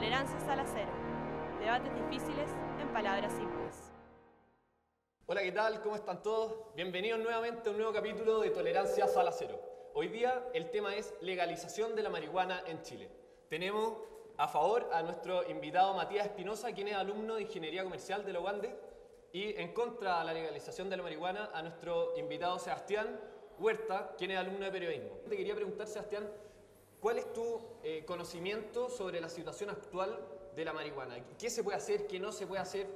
Tolerancia Sala Cero. Debates difíciles en palabras simples. Hola, ¿qué tal? ¿Cómo están todos? Bienvenidos nuevamente a un nuevo capítulo de Tolerancia Sala Cero. Hoy día el tema es legalización de la marihuana en Chile. Tenemos a favor a nuestro invitado Matías Espinosa, quien es alumno de Ingeniería Comercial de la UANDE, y en contra de la legalización de la marihuana a nuestro invitado Sebastián Huerta, quien es alumno de Periodismo. Te quería preguntar, Sebastián, ¿cuál es tu conocimiento sobre la situación actual de la marihuana? ¿Qué se puede hacer? ¿Qué no se puede hacer?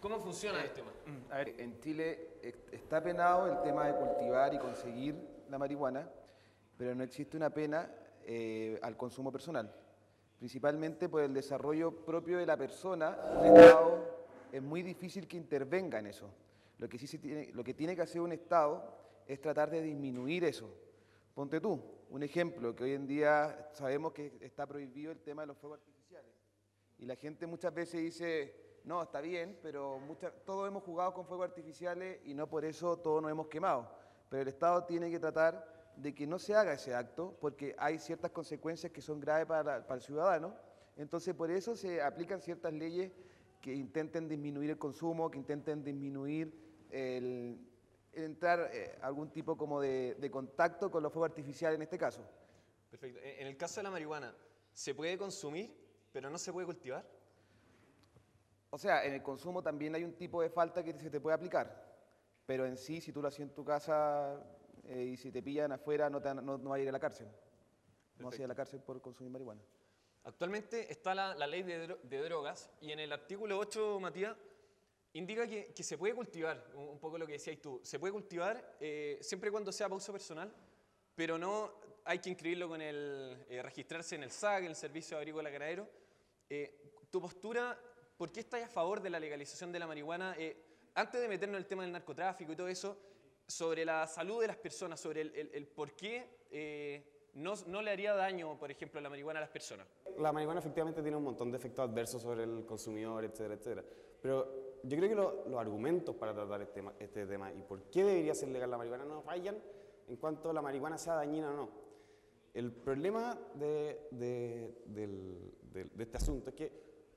¿Cómo funciona el tema? A ver, en Chile está penado el tema de cultivar y conseguir la marihuana, pero no existe una pena al consumo personal, principalmente por el desarrollo propio de la persona. El Estado es muy difícil que intervenga en eso. Lo que tiene que hacer un Estado es tratar de disminuir eso. Ponte tú, un ejemplo, que hoy en día sabemos que está prohibido el tema de los fuegos artificiales. Y la gente muchas veces dice, no, está bien, pero todos hemos jugado con fuegos artificiales y no por eso todos nos hemos quemado. Pero el Estado tiene que tratar de que no se haga ese acto, porque hay ciertas consecuencias que son graves para el ciudadano. Entonces, por eso se aplican ciertas leyes que intenten disminuir el consumo, que intenten disminuir entrar algún tipo como de contacto con los fuegos artificiales en este caso. Perfecto. En el caso de la marihuana, ¿se puede consumir, pero no se puede cultivar? O sea, en el consumo también hay un tipo de falta que se te puede aplicar, pero en sí, si tú lo haces en tu casa y si te pillan afuera, no vas a ir a la cárcel. No vas a ir a la cárcel por consumir marihuana. Actualmente está la ley de drogas y en el artículo 8, Matías, indica que se puede cultivar, un poco lo que decías tú, se puede cultivar siempre y cuando sea para uso personal, pero no hay que inscribirlo con registrarse en el SAC, en el Servicio Agrícola Ganadero. Tu postura, ¿por qué estás a favor de la legalización de la marihuana? Antes de meternos en el tema del narcotráfico y todo eso, sobre la salud de las personas, sobre el por qué no le haría daño, por ejemplo, la marihuana a las personas. La marihuana efectivamente tiene un montón de efectos adversos sobre el consumidor, etcétera, etcétera. Pero yo creo que los argumentos para tratar este tema y por qué debería ser legal la marihuana no fallan en cuanto a la marihuana sea dañina o no. El problema de este asunto es que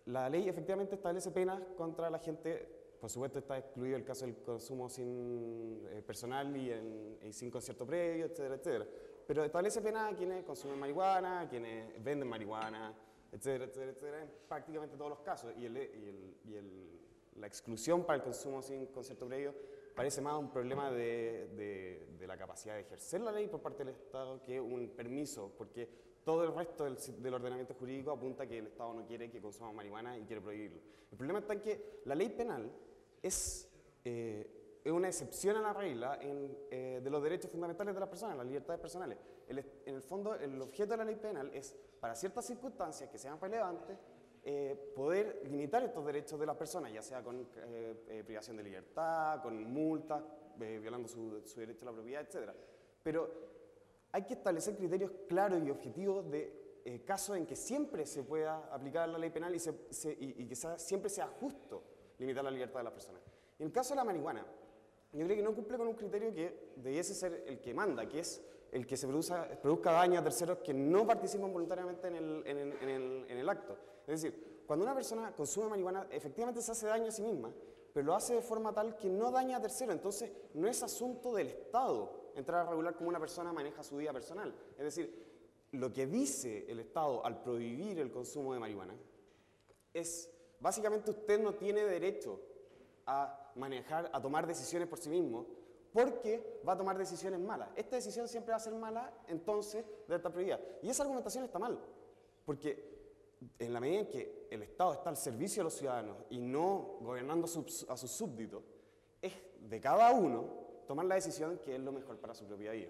la ley efectivamente establece penas contra la gente. Por supuesto está excluido el caso del consumo sin personal y sin concierto previo, etcétera, etcétera. Pero establece penas a quienes consumen marihuana, a quienes venden marihuana, etcétera, etcétera, etcétera, en prácticamente todos los casos. La exclusión para el consumo sin concierto previo parece más un problema de la capacidad de ejercer la ley por parte del Estado que un permiso, porque todo el resto del ordenamiento jurídico apunta que el Estado no quiere que consuma marihuana y quiere prohibirlo. El problema está en que la ley penal es una excepción a la regla de los derechos fundamentales de las personas, las libertades personales. En el fondo, el objeto de la ley penal es, para ciertas circunstancias que sean relevantes, poder limitar estos derechos de las personas, ya sea con privación de libertad, con multas, violando su derecho a la propiedad, etc. Pero hay que establecer criterios claros y objetivos de casos en que siempre se pueda aplicar la ley penal y que siempre sea justo limitar la libertad de las personas. En el caso de la marihuana, yo creo que no cumple con un criterio que debiese ser el que manda, que es el que se produzca daño a terceros que no participan voluntariamente en el acto. Es decir, cuando una persona consume marihuana, efectivamente se hace daño a sí misma, pero lo hace de forma tal que no daña a terceros. Entonces, no es asunto del Estado entrar a regular cómo una persona maneja su vida personal. Es decir, lo que dice el Estado al prohibir el consumo de marihuana es, básicamente, usted no tiene derecho a manejar, a tomar decisiones por sí mismo, porque va a tomar decisiones malas. Esta decisión siempre va a ser mala, entonces debe estar prohibida. Y esa argumentación está mal, porque en la medida en que el Estado está al servicio de los ciudadanos y no gobernando a sus súbditos, es de cada uno tomar la decisión que es lo mejor para su propia vida.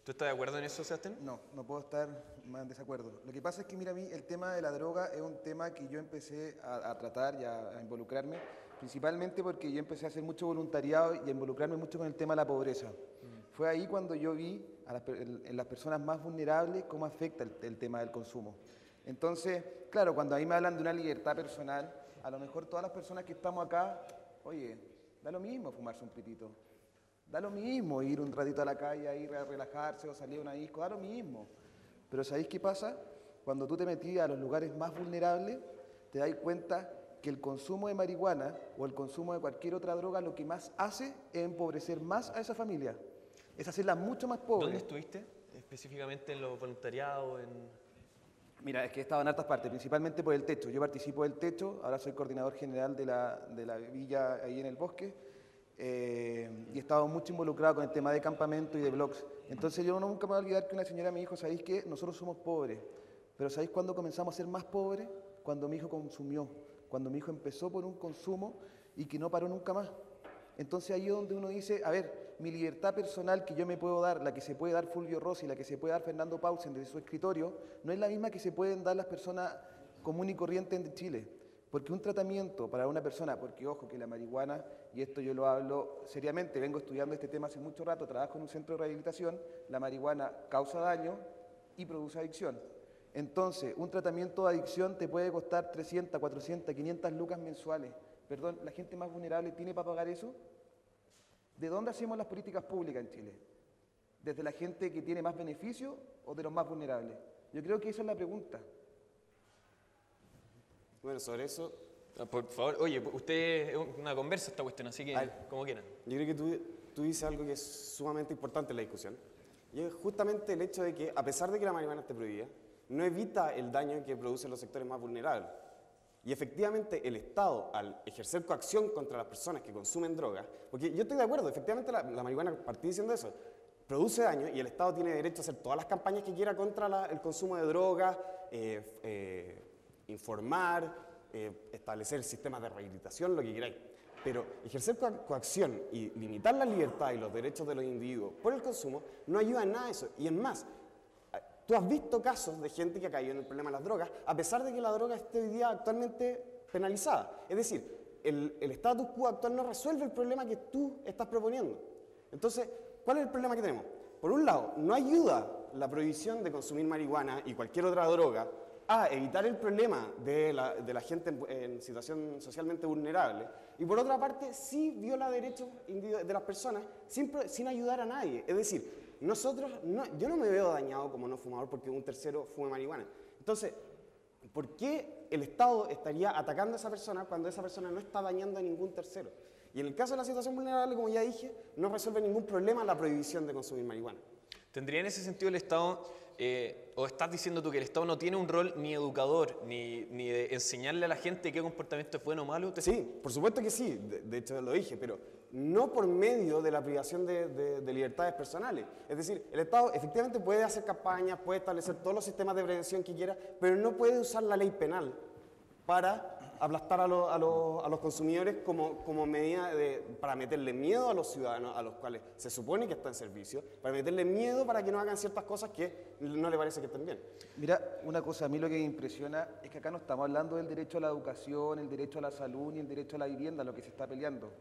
¿Tú estás de acuerdo en eso, Sebastián? No puedo estar más en desacuerdo. Lo que pasa es que, mira, a mí el tema de la droga es un tema que yo empecé a tratar y a involucrarme, principalmente porque yo empecé a hacer mucho voluntariado y a involucrarme mucho con el tema de la pobreza. Fue ahí cuando yo vi en las personas más vulnerables cómo afecta el tema del consumo. Entonces, claro, cuando a mí me hablan de una libertad personal, a lo mejor todas las personas que estamos acá, oye, da lo mismo fumarse un pitito, da lo mismo ir un ratito a la calle, a ir a relajarse o salir a una disco, da lo mismo. Pero ¿sabéis qué pasa? cuando tú te metías a los lugares más vulnerables, te das cuenta que el consumo de marihuana o el consumo de cualquier otra droga lo que más hace es empobrecer más a esa familia, es hacerla mucho más pobre. ¿Dónde estuviste? Específicamente en los voluntariados, Mira, es que he estado en hartas partes, principalmente por el Techo. Yo participo del Techo, ahora soy coordinador general de la villa ahí en el bosque, y he estado mucho involucrado con el tema de campamento y de blogs. Entonces yo nunca me voy a olvidar que una señora me dijo, ¿sabéis qué? Nosotros somos pobres, pero ¿sabéis cuándo comenzamos a ser más pobres? Cuando mi hijo consumió, cuando mi hijo empezó por un consumo y que no paró nunca más. Entonces ahí es donde uno dice, a ver, mi libertad personal que yo me puedo dar, la que se puede dar Fulvio Rossi, la que se puede dar Fernando Pausen desde su escritorio, no es la misma que se pueden dar las personas comunes y corrientes en Chile. Porque un tratamiento para una persona, porque ojo que la marihuana, y esto yo lo hablo seriamente, vengo estudiando este tema hace mucho rato, trabajo en un centro de rehabilitación, la marihuana causa daño y produce adicción. Entonces, un tratamiento de adicción te puede costar 300, 400, 500 lucas mensuales. Perdón, ¿la gente más vulnerable tiene para pagar eso? ¿De dónde hacemos las políticas públicas en Chile? ¿Desde la gente que tiene más beneficio o de los más vulnerables? Yo creo que esa es la pregunta. Bueno, sobre eso, por favor, oye, usted es una conversa esta cuestión, así que como quieran. yo creo que tú dices algo que es sumamente importante en la discusión. Y es justamente el hecho de que, a pesar de que la marihuana esté prohibida, no evita el daño que producen los sectores más vulnerables. Y efectivamente el Estado, al ejercer coacción contra las personas que consumen drogas, porque yo estoy de acuerdo, efectivamente la marihuana, partí diciendo eso, produce daño y el Estado tiene derecho a hacer todas las campañas que quiera contra el consumo de drogas, informar, establecer sistemas de rehabilitación, lo que queráis. Pero ejercer coacción y limitar la libertad y los derechos de los individuos por el consumo no ayuda en nada a eso. Y es más, tú has visto casos de gente que ha caído en el problema de las drogas, a pesar de que la droga esté hoy día actualmente penalizada. Es decir, el status quo actual no resuelve el problema que tú estás proponiendo. Entonces, ¿cuál es el problema que tenemos? Por un lado, no ayuda la prohibición de consumir marihuana y cualquier otra droga a evitar el problema de la gente en situación socialmente vulnerable. Y por otra parte, sí viola derechos de las personas sin ayudar a nadie. Es decir, yo no me veo dañado como no fumador porque un tercero fume marihuana. Entonces, ¿por qué el Estado estaría atacando a esa persona cuando esa persona no está dañando a ningún tercero? Y en el caso de la situación vulnerable, como ya dije, no resuelve ningún problema la prohibición de consumir marihuana. ¿Tendría en ese sentido el Estado, o estás diciendo tú que el Estado no tiene un rol ni educador, ni de enseñarle a la gente qué comportamiento es bueno o malo? Sí, por supuesto que sí, de hecho lo dije, pero no por medio de la privación de libertades personales. Es decir, el Estado efectivamente puede hacer campañas, puede establecer todos los sistemas de prevención que quiera, pero no puede usar la ley penal para aplastar a los consumidores como medida para meterle miedo a los ciudadanos a los cuales se supone que están en servicio, para meterle miedo para que no hagan ciertas cosas que no le parece que estén bien. Mira, una cosa, a mí lo que me impresiona es que acá no estamos hablando del derecho a la educación, el derecho a la salud ni el derecho a la vivienda, lo que se está peleando.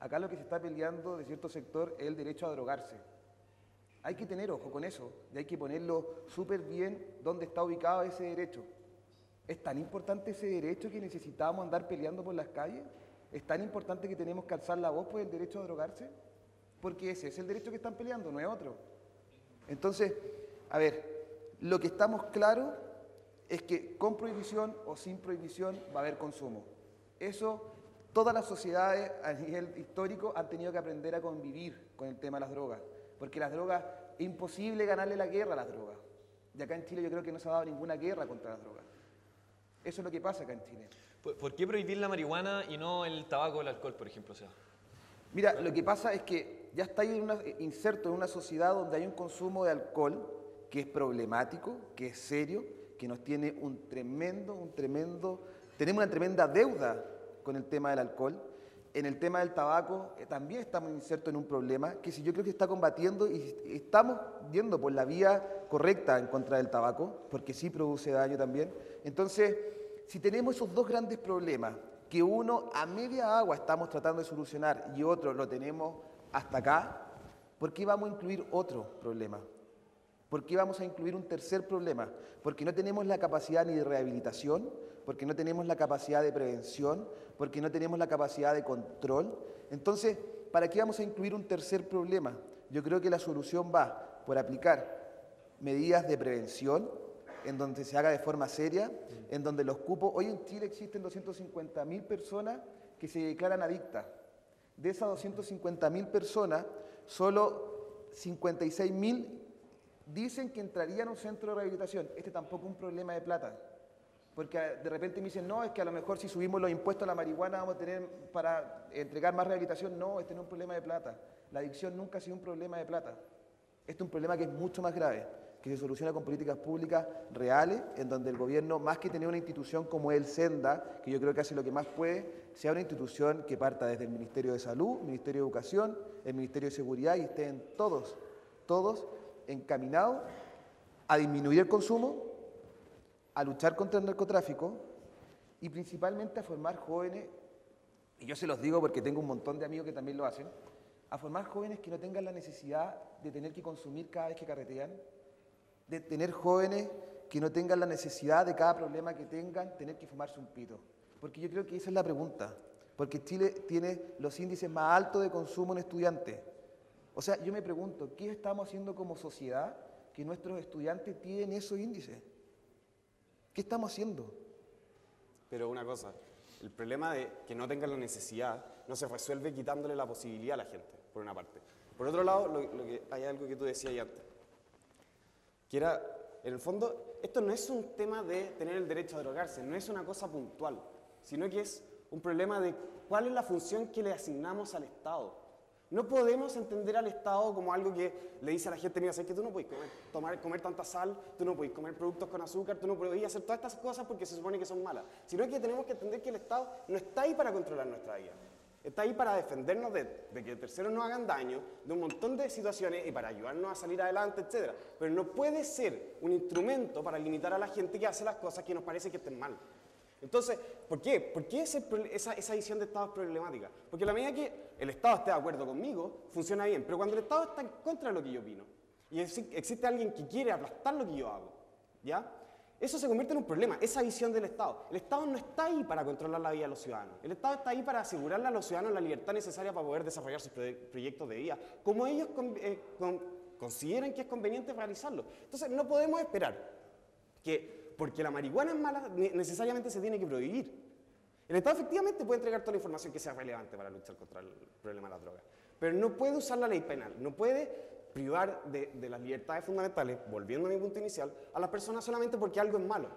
Acá lo que se está peleando de cierto sector es el derecho a drogarse. Hay que tener ojo con eso y hay que ponerlo súper bien dónde está ubicado ese derecho. ¿Es tan importante ese derecho que necesitamos andar peleando por las calles? ¿Es tan importante que tenemos que alzar la voz por el derecho a drogarse? Porque ese es el derecho que están peleando, no es otro. Entonces, a ver, lo que estamos claros es que con prohibición o sin prohibición va a haber consumo. Eso, todas las sociedades a nivel histórico han tenido que aprender a convivir con el tema de las drogas. Porque las drogas, es imposible ganarle la guerra a las drogas. Y acá en Chile yo creo que no se ha dado ninguna guerra contra las drogas. Eso es lo que pasa acá en Chile. ¿Por qué prohibir la marihuana y no el tabaco o el alcohol, por ejemplo? O sea, mira, lo que pasa es que ya está ahí inserto en una sociedad donde hay un consumo de alcohol que es problemático, que es serio, que nos tiene tenemos una tremenda deuda con el tema del alcohol. En el tema del tabaco también estamos insertos en un problema que yo creo que está combatiendo y estamos yendo por la vía correcta en contra del tabaco, porque sí produce daño también. Entonces, si tenemos esos dos grandes problemas, que uno a media agua estamos tratando de solucionar y otro lo tenemos hasta acá, ¿por qué vamos a incluir otro problema? ¿Por qué vamos a incluir un tercer problema? Porque no tenemos la capacidad ni de rehabilitación, porque no tenemos la capacidad de prevención, porque no tenemos la capacidad de control. Entonces, ¿para qué vamos a incluir un tercer problema? Yo creo que la solución va por aplicar medidas de prevención, en donde se haga de forma seria, en donde los cupos, hoy en Chile existen 250.000 personas que se declaran adictas. De esas 250.000 personas, solo 56.000 dicen que entrarían a un centro de rehabilitación. Este tampoco es un problema de plata. Porque de repente me dicen, no, es que a lo mejor si subimos los impuestos a la marihuana vamos a tener para entregar más rehabilitación. No, este no es un problema de plata. La adicción nunca ha sido un problema de plata. Este es un problema que es mucho más grave, que se soluciona con políticas públicas reales, en donde el gobierno, más que tener una institución como el Senda, que yo creo que hace lo que más puede, sea una institución que parta desde el Ministerio de Salud, el Ministerio de Educación, el Ministerio de Seguridad y estén todos encaminados a disminuir el consumo, a luchar contra el narcotráfico y principalmente a formar jóvenes, y yo se los digo porque tengo un montón de amigos que también lo hacen, a formar jóvenes que no tengan la necesidad de tener que consumir cada vez que carretean, de tener jóvenes que no tengan la necesidad de cada problema que tengan tener que fumarse un pito. Porque yo creo que esa es la pregunta, porque Chile tiene los índices más altos de consumo en estudiantes. O sea, yo me pregunto, ¿qué estamos haciendo como sociedad que nuestros estudiantes tienen esos índices? ¿Qué estamos haciendo? Pero una cosa, el problema de que no tengan la necesidad no se resuelve quitándole la posibilidad a la gente, por una parte. Por otro lado, hay algo que tú decías ahí antes, que era, en el fondo, esto no es un tema de tener el derecho a drogarse, no es una cosa puntual, sino que es un problema de cuál es la función que le asignamos al Estado. No podemos entender al Estado como algo que le dice a la gente, mira, sabes que tú no puedes comer tanta sal, tú no puedes comer productos con azúcar, tú no puedes hacer todas estas cosas porque se supone que son malas. Sino que tenemos que entender que el Estado no está ahí para controlar nuestra vida. Está ahí para defendernos de que terceros nos hagan daño, de un montón de situaciones y para ayudarnos a salir adelante, etc. Pero no puede ser un instrumento para limitar a la gente que hace las cosas que nos parece que estén mal. Entonces, ¿por qué? ¿Por qué esa visión de Estado es problemática? Porque a la medida que el Estado esté de acuerdo conmigo, funciona bien. Pero cuando el Estado está en contra de lo que yo opino, y existe alguien que quiere aplastar lo que yo hago, ¿ya? Eso se convierte en un problema, esa visión del Estado. El Estado no está ahí para controlar la vida de los ciudadanos. El Estado está ahí para asegurarle a los ciudadanos la libertad necesaria para poder desarrollar sus proyectos de vida, como ellos consideren que es conveniente realizarlo. Entonces, no podemos esperar que porque la marihuana es mala, necesariamente se tiene que prohibir. El Estado efectivamente puede entregar toda la información que sea relevante para luchar contra el problema de las drogas, pero no puede usar la ley penal, no puede privar de las libertades fundamentales, volviendo a mi punto inicial, a las personas solamente porque algo es malo.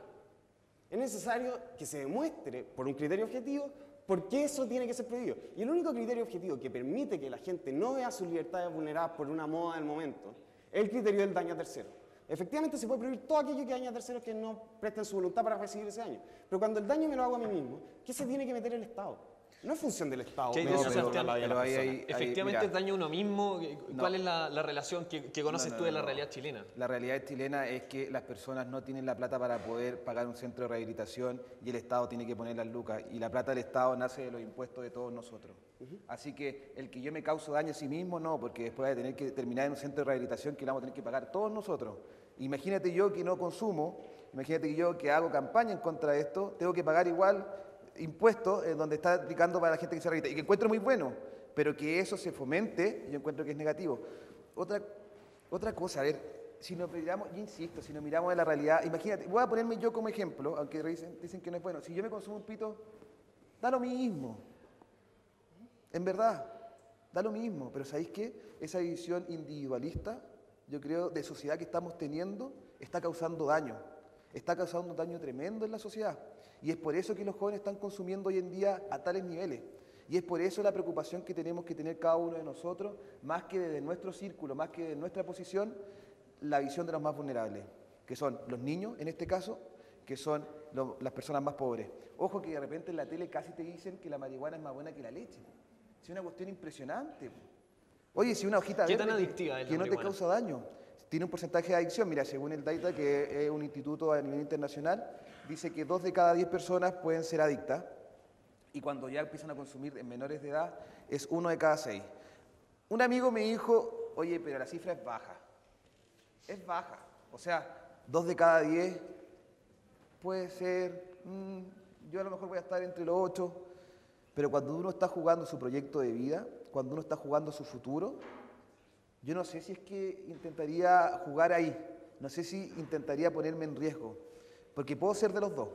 Es necesario que se demuestre por un criterio objetivo por qué eso tiene que ser prohibido. Y el único criterio objetivo que permite que la gente no vea sus libertades vulneradas por una moda del momento es el criterio del daño a terceros. Efectivamente se puede prohibir todo aquello que daña a terceros que no presten su voluntad para recibir ese daño. Pero cuando el daño me lo hago a mí mismo, ¿qué se tiene que meter el Estado? No es función del Estado. ¿Qué no, dice Sebastián? mira, Efectivamente es daño a uno mismo. ¿Cuál es la relación que conoces tú de la realidad chilena? La realidad chilena es que las personas no tienen la plata para poder pagar un centro de rehabilitación y el Estado tiene que poner las lucas. Y la plata del Estado nace de los impuestos de todos nosotros. Así que el que yo me causo daño a sí mismo, no, porque después de tener que terminar en un centro de rehabilitación que lo vamos a tener que pagar todos nosotros. Imagínate yo que no consumo, imagínate yo que hago campaña en contra de esto, tengo que pagar igual impuestos donde está aplicando para la gente que se rehabilita, y que encuentro muy bueno, pero que eso se fomente, yo encuentro que es negativo. Otra cosa, a ver, si nos miramos, yo insisto, si nos miramos de la realidad, imagínate, voy a ponerme yo como ejemplo, aunque dicen que no es bueno, si yo me consumo un pito, da lo mismo, en verdad, da lo mismo, pero ¿sabéis qué? Esa visión individualista, yo creo, de sociedad que estamos teniendo, está causando daño tremendo en la sociedad. Y es por eso que los jóvenes están consumiendo hoy en día a tales niveles. Y es por eso la preocupación que tenemos que tener cada uno de nosotros, más que desde nuestro círculo, más que desde nuestra posición, la visión de los más vulnerables, que son los niños, en este caso, que son las personas más pobres. Ojo que de repente en la tele casi te dicen que la marihuana es más buena que la leche. Es una cuestión impresionante. Oye, si una hojita ¿Qué verde tan adictiva es la que no te marihuana? causa daño, tiene un porcentaje de adicción. Mira, según el DAITA, que es un instituto a nivel internacional, dice que 2 de cada 10 personas pueden ser adictas y cuando ya empiezan a consumir en menores de edad es 1 de cada 6. Un amigo me dijo, oye, pero la cifra es baja. Es baja. O sea, 2 de cada 10 puede ser, yo a lo mejor voy a estar entre los 8, pero cuando uno está jugando su proyecto de vida, cuando uno está jugando su futuro, yo no sé si es que intentaría jugar ahí. no sé si intentaría ponerme en riesgo, porque puedo ser de los dos.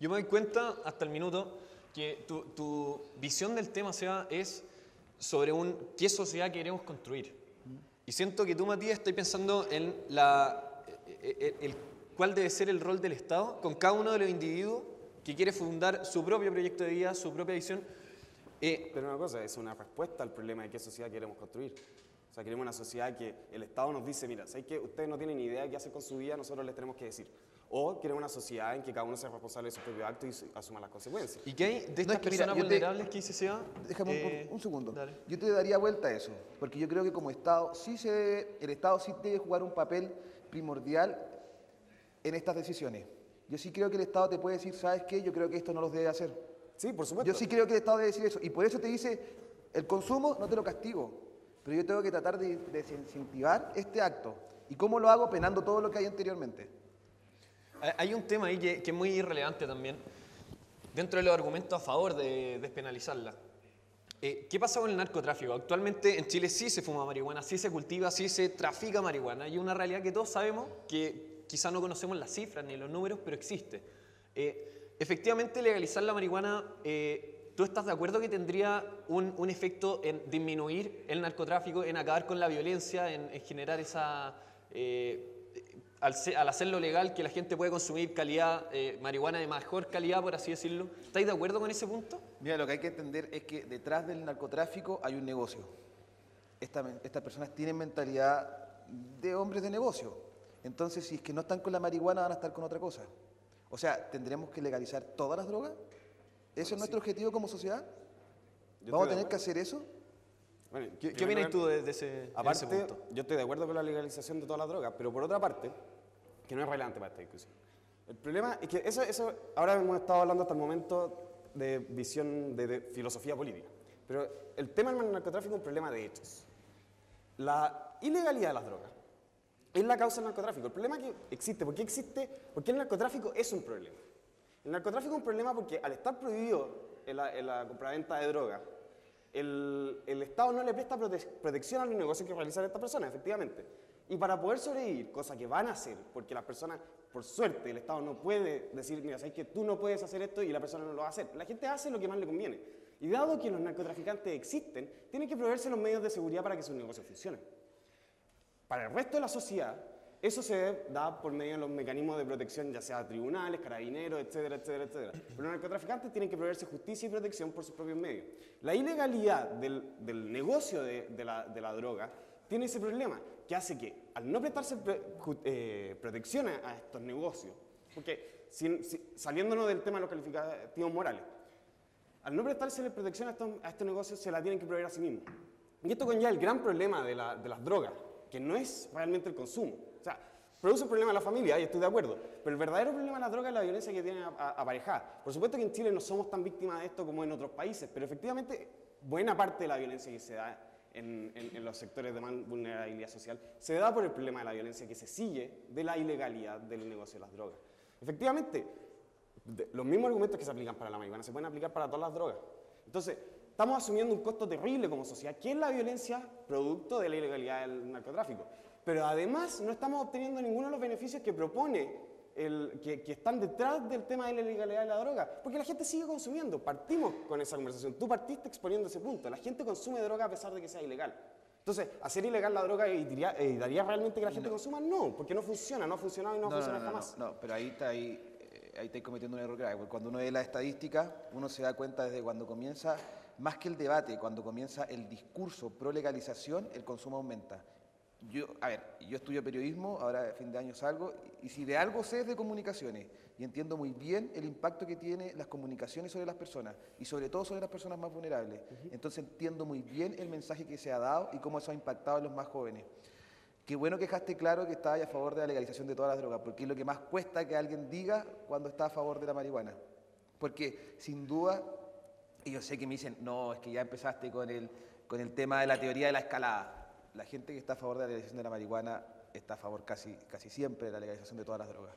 Yo me doy cuenta hasta el minuto que tu visión del tema, Seba, es sobre qué sociedad queremos construir. Y siento que tú, Matías, estás pensando en cuál debe ser el rol del Estado con cada uno de los individuos que quiere fundar su propio proyecto de vida, su propia visión. Pero una cosa, es una respuesta al problema de qué sociedad queremos construir. O sea, queremos una sociedad que el Estado nos dice, mira, ¿sabes qué? Ustedes no tienen ni idea de qué hacer con su vida, nosotros les tenemos que decir. O queremos una sociedad en que cada uno sea responsable de sus propios actos y asuma las consecuencias. ¿Y qué hay de estas es que, personas mira, vulnerables que dice Seba? Déjame un segundo. Dale. Yo te daría vuelta a eso, porque yo creo que como Estado, el Estado sí debe jugar un papel primordial en estas decisiones. Yo sí creo que el Estado te puede decir, ¿sabes qué? Yo creo que esto no los debe hacer. Sí, por supuesto. Yo sí creo que el Estado debe decir eso. Y por eso te dice, el consumo no te lo castigo, pero yo tengo que tratar de desincentivar este acto. ¿Y cómo lo hago? Penando todo lo que hay anteriormente. Hay un tema ahí que es muy irrelevante también, dentro de los argumentos a favor de despenalizarla. ¿Qué pasa con el narcotráfico? Actualmente en Chile sí se fuma marihuana, sí se cultiva, sí se trafica marihuana. Y es una realidad que todos sabemos, que quizá no conocemos las cifras ni los números, pero existe. Efectivamente, legalizar la marihuana, ¿tú estás de acuerdo que tendría un efecto en disminuir el narcotráfico, en acabar con la violencia, en generar esa... al hacerlo legal, que la gente puede consumir marihuana de mejor calidad, por así decirlo? ¿Estáis de acuerdo con ese punto? Mira, lo que hay que entender es que detrás del narcotráfico hay un negocio. Estas personas tienen mentalidad de hombres de negocio. Entonces, si es que no están con la marihuana, van a estar con otra cosa. O sea, ¿tendremos que legalizar todas las drogas? ¿Ese es nuestro objetivo como sociedad? ¿Vamos a tener que hacer eso? Bueno, ¿Qué opinas tú de ese punto? Yo estoy de acuerdo con la legalización de todas las drogas, pero por otra parte, que no es relevante para esta discusión. El problema es que eso ahora hemos estado hablando hasta el momento de visión de filosofía política, pero el tema del narcotráfico es un problema de hechos. La ilegalidad de las drogas es la causa del narcotráfico. El problema que existe, ¿por qué el narcotráfico es un problema? El narcotráfico es un problema porque al estar prohibido en la compraventa de drogas, el Estado no le presta protección a los negocios que realizan estas personas, efectivamente. Y para poder sobrevivir, cosa que van a hacer, porque las personas, por suerte, el Estado no puede decir, mira, sabes que tú no puedes hacer esto y la persona no lo va a hacer. La gente hace lo que más le conviene. Y dado que los narcotraficantes existen, tienen que proveerse los medios de seguridad para que sus negocios funcionen. Para el resto de la sociedad, eso se da por medio de los mecanismos de protección, ya sea tribunales, carabineros, etcétera, etcétera, etcétera. Pero los narcotraficantes tienen que proveerse justicia y protección por sus propios medios. La ilegalidad del negocio de la droga tiene ese problema, que hace que, al no prestarse protección a estos negocios, porque saliéndonos del tema de los calificativos morales, al no prestarse protección a estos negocios, se la tienen que proveer a sí mismos. Y esto conlleva el gran problema de las drogas, que no es realmente el consumo. O sea, produce un problema a la familia, y estoy de acuerdo, pero el verdadero problema de la droga es la violencia que tiene aparejada. Por supuesto que en Chile no somos tan víctimas de esto como en otros países, pero efectivamente buena parte de la violencia que se da en los sectores de más vulnerabilidad social se da por el problema de la violencia que se sigue de la ilegalidad del negocio de las drogas. Efectivamente, los mismos argumentos que se aplican para la marihuana se pueden aplicar para todas las drogas. Entonces, estamos asumiendo un costo terrible como sociedad, que es la violencia producto de la ilegalidad del narcotráfico. Pero además no estamos obteniendo ninguno de los beneficios que propone, que están detrás del tema de la ilegalidad de la droga. Porque la gente sigue consumiendo. Partimos con esa conversación. Tú partiste exponiendo ese punto. La gente consume droga a pesar de que sea ilegal. Entonces, ¿hacer ilegal la droga evitaría realmente que la gente consuma? No, porque no funciona, no ha funcionado y no va a funcionar jamás. No, pero ahí estáis cometiendo un error grave. Porque cuando uno ve la estadística, uno se da cuenta desde cuando comienza, más que el debate, cuando comienza el discurso pro legalización, el consumo aumenta. Yo estudio periodismo, ahora a fin de año salgo, y si de algo sé es de comunicaciones, y entiendo muy bien el impacto que tiene las comunicaciones sobre las personas, y sobre todo sobre las personas más vulnerables. Entonces entiendo muy bien el mensaje que se ha dado y cómo eso ha impactado a los más jóvenes. Qué bueno que dejaste claro que estabas a favor de la legalización de todas las drogas, porque es lo que más cuesta que alguien diga cuando está a favor de la marihuana. Porque sin duda, y yo sé que me dicen, no, es que ya empezaste con el tema de la teoría de la escalada. La gente que está a favor de la legalización de la marihuana está a favor casi siempre de la legalización de todas las drogas.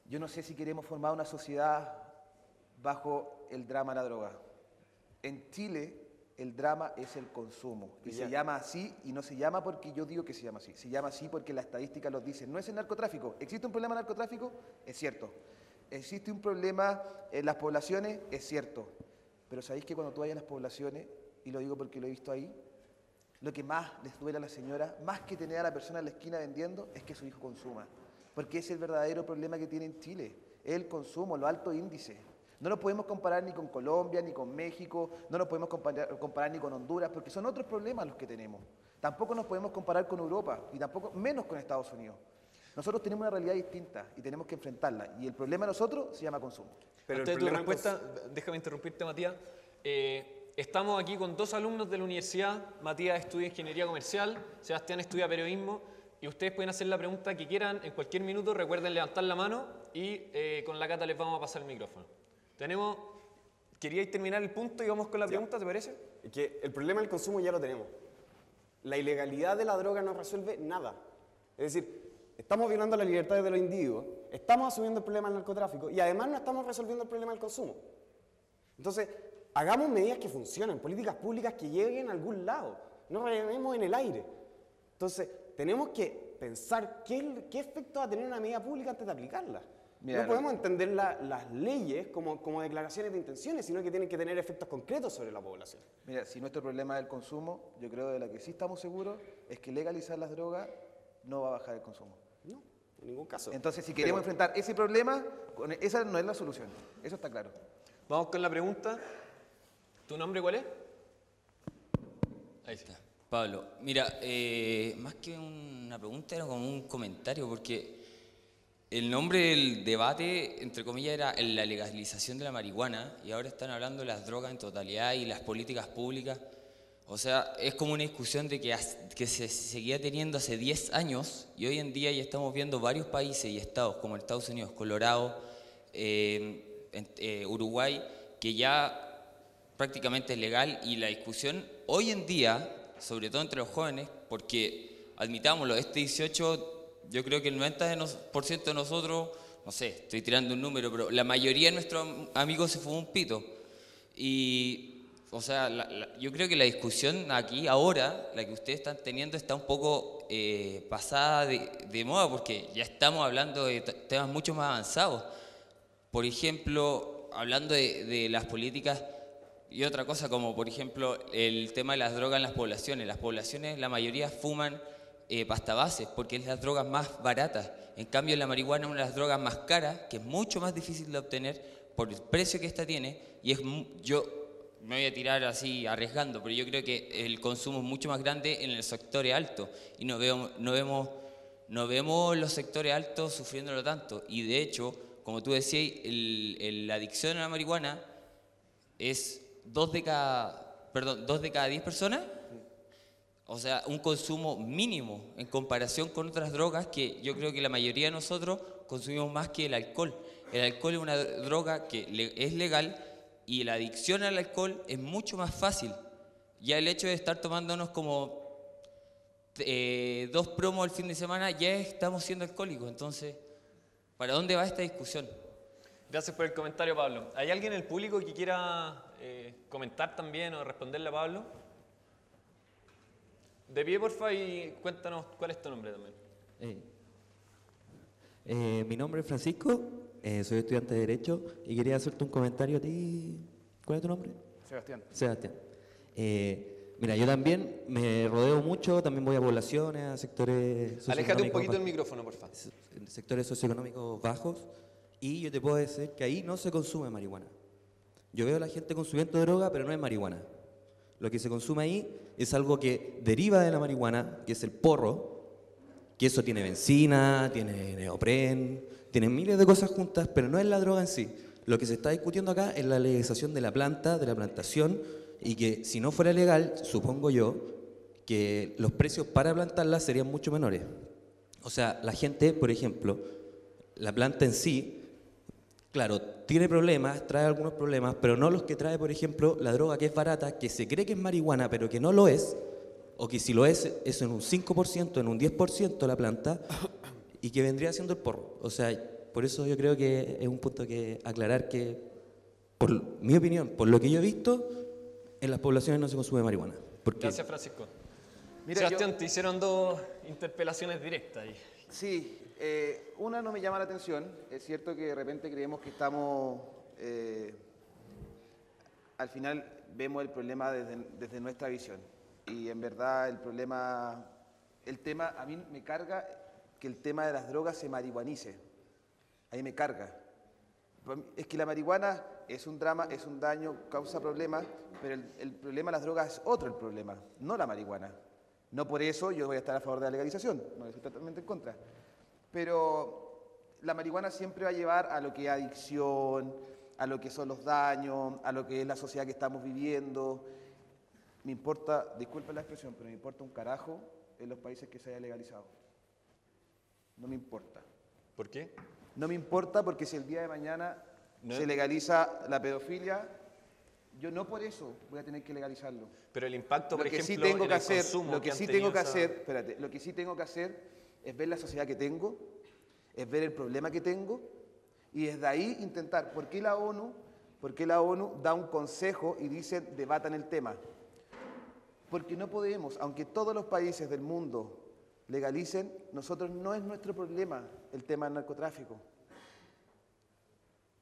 Yo no sé si queremos formar una sociedad bajo el drama de la droga. En Chile, el drama es el consumo. Y Ya. se llama así, y no se llama porque yo digo que se llama así. Se llama así porque la estadística lo dice. No es el narcotráfico. ¿Existe un problema de narcotráfico? Es cierto. ¿Existe un problema en las poblaciones? Es cierto. Pero ¿sabéis que cuando tú vayas a las poblaciones, y lo digo porque lo he visto ahí, lo que más les duele a la señora, más que tener a la persona en la esquina vendiendo, es que su hijo consuma. Porque es el verdadero problema que tiene en Chile. Es el consumo, los altos índices. No nos podemos comparar ni con Colombia, ni con México, no nos podemos comparar ni con Honduras, porque son otros problemas los que tenemos. Tampoco nos podemos comparar con Europa, y tampoco menos con Estados Unidos. Nosotros tenemos una realidad distinta y tenemos que enfrentarla. Y el problema de nosotros se llama consumo. Pero Antes el de tu problema respuesta, déjame interrumpirte, Matías. Estamos aquí con dos alumnos de la universidad. Matías estudia Ingeniería Comercial, Sebastián estudia Periodismo. Y ustedes pueden hacer la pregunta que quieran en cualquier minuto. Recuerden levantar la mano y con la Cata les vamos a pasar el micrófono. ¿Queríais terminar el punto y vamos con la pregunta, te parece? que el problema del consumo ya lo tenemos. La ilegalidad de la droga no resuelve nada. Es decir, estamos violando las libertades de los individuos, estamos asumiendo el problema del narcotráfico y además no estamos resolviendo el problema del consumo. Entonces, hagamos medidas que funcionen, políticas públicas que lleguen a algún lado, no relevemos en el aire. Entonces, tenemos que pensar qué efecto va a tener una medida pública antes de aplicarla. Mira, no podemos entender las leyes como declaraciones de intenciones, sino que tienen que tener efectos concretos sobre la población. Mira, si nuestro problema es el consumo, yo creo de la que sí estamos seguros es que legalizar las drogas no va a bajar el consumo. No, en ningún caso. Entonces, si queremos enfrentar ese problema, esa no es la solución. Eso está claro. Vamos con la pregunta. ¿Tu nombre cuál es? Ahí está. Pablo, mira, más que una pregunta era como un comentario, porque el nombre del debate, entre comillas, era la legalización de la marihuana y ahora están hablando de las drogas en totalidad y las políticas públicas. O sea, es como una discusión de que se seguía teniendo hace 10 años y hoy en día ya estamos viendo varios países y estados como Estados Unidos, Colorado, Uruguay, que ya prácticamente es legal y la discusión hoy en día, sobre todo entre los jóvenes, porque admitámoslo, este 18, yo creo que el 90% de nosotros, no sé, estoy tirando un número, pero la mayoría de nuestros amigos se fumó un pito. Y, o sea, yo creo que la discusión aquí, ahora, la que ustedes están teniendo, está un poco pasada de moda, porque ya estamos hablando de temas mucho más avanzados. Por ejemplo, hablando de las políticas y otra cosa, como por ejemplo el tema de las drogas en las poblaciones. Las poblaciones, la mayoría fuman pasta base, porque es las drogas más baratas. En cambio, la marihuana es una de las drogas más caras, que es mucho más difícil de obtener por el precio que esta tiene. Y yo me voy a tirar así arriesgando, pero yo creo que el consumo es mucho más grande en el sector alto. Y no vemos los sectores altos sufriéndolo tanto. Y de hecho, como tú decías, la adicción a la marihuana es 2 de cada 10 personas. O sea, un consumo mínimo en comparación con otras drogas que yo creo que la mayoría de nosotros consumimos más que el alcohol. El alcohol es una droga que es legal y la adicción al alcohol es mucho más fácil. Ya el hecho de estar tomándonos como 2 promos el fin de semana, ya estamos siendo alcohólicos. Entonces, ¿para dónde va esta discusión? Gracias por el comentario, Pablo. ¿Hay alguien en el público que quiera comentar también o responderle a Pablo? De pie, porfa, y cuéntanos cuál es tu nombre también. Mi nombre es Francisco, soy estudiante de Derecho y quería hacerte un comentario a ti. ¿Cuál es tu nombre? Sebastián. Sebastián. Mira, yo también me rodeo mucho, también voy a poblaciones, a sectores Aléjate un poquito del socioeconómicos micrófono, porfa. sectores socioeconómicos bajos y yo te puedo decir que ahí no se consume marihuana. Yo veo a la gente consumiendo droga, pero no es marihuana. Lo que se consume ahí es algo que deriva de la marihuana, que es el porro, que eso tiene benzina, tiene neopren, tiene miles de cosas juntas, pero no es la droga en sí. Lo que se está discutiendo acá es la legalización de la planta, de la plantación, y que si no fuera legal, supongo yo, que los precios para plantarla serían mucho menores. O sea, la gente, por ejemplo, la planta en sí, claro, tiene problemas, trae algunos problemas, pero no los que trae, por ejemplo, la droga que es barata, que se cree que es marihuana, pero que no lo es, o que si lo es en un 5%, en un 10% la planta, y que vendría siendo el porro. O sea, por eso yo creo que es un punto que aclarar que, por mi opinión, por lo que yo he visto, en las poblaciones no se consume marihuana. ¿Por qué? Gracias, Francisco. Mira, Sebastián, te hicieron 2 interpelaciones directas ahí. Sí, una no me llama la atención. Es cierto que de repente creemos que estamos, al final vemos el problema desde nuestra visión. Y en verdad el tema, a mí me carga que el tema de las drogas se marihuanice. A mí me carga. Es que la marihuana es un drama, es un daño, causa problemas, pero el problema de las drogas es otro el problema, no la marihuana. No por eso yo voy a estar a favor de la legalización, no estoy totalmente en contra. Pero la marihuana siempre va a llevar a lo que es adicción, a lo que son los daños, a lo que es la sociedad que estamos viviendo. Me importa, disculpen la expresión, pero me importa un carajo en los países que se haya legalizado. No me importa. ¿Por qué? No me importa porque si el día de mañana se legaliza la pedofilia, yo no por eso voy a tener que legalizarlo. Pero el impacto, por Lo que sí ejemplo, tengo en que el hacer, consumo lo que han sí tenido tengo que esa- hacer, espérate, lo que sí tengo que hacer es ver la sociedad que tengo, es ver el problema que tengo y desde ahí intentar, ¿por qué la ONU da un consejo y dice debatan el tema? Porque no podemos, aunque todos los países del mundo legalicen, nosotros no es nuestro problema el tema del narcotráfico.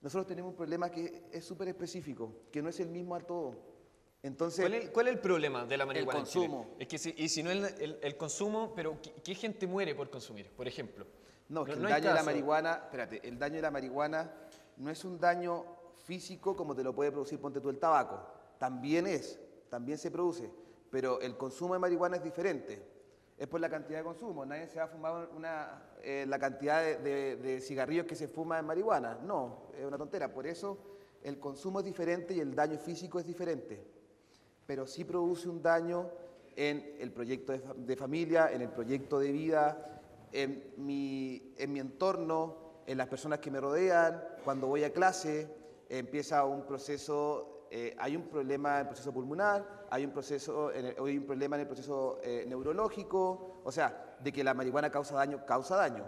Nosotros tenemos un problema que es súper específico, que no es el mismo a todo. Entonces, ¿Cuál es el problema de la marihuana en Chile? consumo. Es que y si no el consumo, pero ¿qué gente muere por consumir, por ejemplo? no, es que el no hay daño de la caso. marihuana, espérate, el daño de la marihuana no es un daño físico como te lo puede producir, ponte tú, el tabaco. También se produce, pero el consumo de marihuana es diferente. Es por la cantidad de consumo. Nadie se va a fumar la cantidad de cigarrillos que se fuma en marihuana. No, es una tontera. Por eso el consumo es diferente y el daño físico es diferente. Pero sí produce un daño en el proyecto de familia, en el proyecto de vida, en mi entorno, en las personas que me rodean. Cuando voy a clase, empieza un proceso. Hay un problema en el proceso pulmonar, hay un problema en el proceso neurológico, o sea, de que la marihuana causa daño.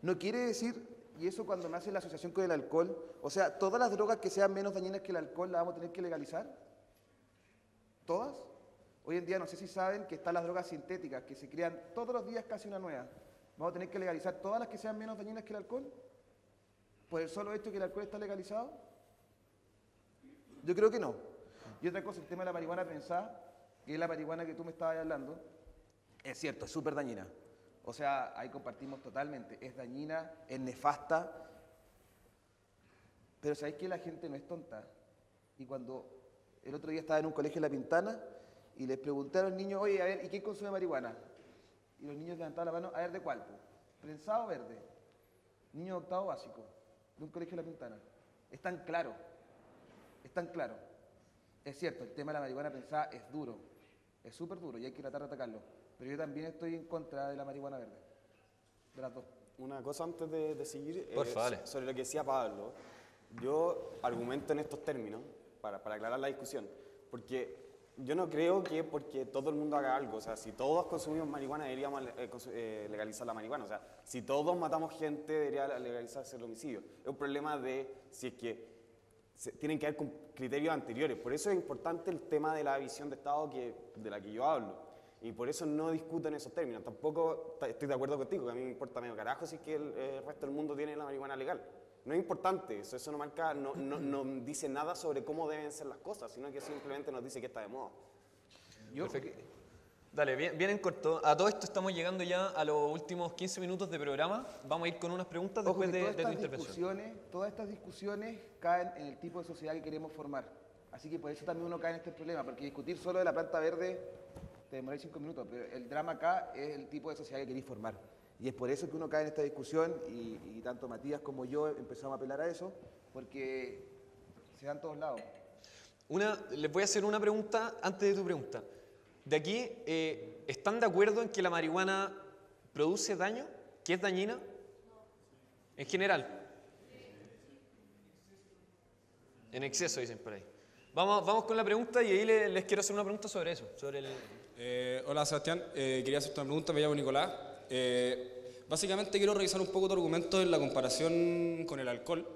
No quiere decir, y eso cuando me hace la asociación con el alcohol, o sea, todas las drogas que sean menos dañinas que el alcohol las vamos a tener que legalizar. ¿Todas? Hoy en día no sé si saben que están las drogas sintéticas, que se crean todos los días casi una nueva. ¿Vamos a tener que legalizar todas las que sean menos dañinas que el alcohol? ¿Por el solo hecho que el alcohol está legalizado? Yo creo que no. Y otra cosa, el tema de la marihuana pensada, que es la marihuana que tú me estabas hablando, es cierto, es súper dañina. O sea, ahí compartimos totalmente. Es dañina, es nefasta, pero ¿sabéis que la gente no es tonta? Y cuando el otro día estaba en un colegio en La Pintana y les pregunté a los niños, oye, a ver, ¿y quién consume marihuana? Y los niños levantaban la mano, a ver, ¿de cuál? ¿Prensado o verde? Niño de octavo básico, de un colegio en La Pintana. Es tan claro. Es tan claro. Es cierto, el tema de la marihuana pensada es duro, es súper duro y hay que tratar de atacarlo. Pero yo también estoy en contra de la marihuana verde, de las dos. Una cosa antes de seguir, Por favor, dale. sobre lo que decía Pablo. Yo argumento en estos términos, para aclarar la discusión, porque yo no creo que porque todo el mundo haga algo, o sea, si todos consumimos marihuana deberíamos legalizar la marihuana, o sea, si todos matamos gente debería legalizarse el homicidio. Es un problema de si es que tienen que haber criterios anteriores. Por eso es importante el tema de la visión de Estado de la que yo hablo. Y por eso no discuto en esos términos. Tampoco estoy de acuerdo contigo, que a mí me importa medio carajo si es que el resto del mundo tiene la marihuana legal. No es importante, eso no marca, no dice nada sobre cómo deben ser las cosas, sino que simplemente nos dice que está de moda. Perfecto. Dale, bien en corto. A todo esto estamos llegando ya a los últimos 15 minutos de programa. Vamos a ir con unas preguntas Ojo, después que de tu intervención. todas estas discusiones caen en el tipo de sociedad que queremos formar. Así que por eso también uno cae en este problema, porque discutir solo de la planta verde te demoráis 5 minutos, pero el drama acá es el tipo de sociedad que queréis formar. Y es por eso que uno cae en esta discusión y tanto Matías como yo empezamos a apelar a eso, porque se da en todos lados. Les voy a hacer una pregunta antes de tu pregunta. De aquí, ¿están de acuerdo en que la marihuana produce daño? ¿Que es dañina? En general. En exceso, dicen por ahí. Vamos con la pregunta y ahí les quiero hacer una pregunta sobre eso. Hola Sebastián, quería hacerte una pregunta, me llamo Nicolás. Básicamente quiero revisar un poco tu argumento en la comparación con el alcohol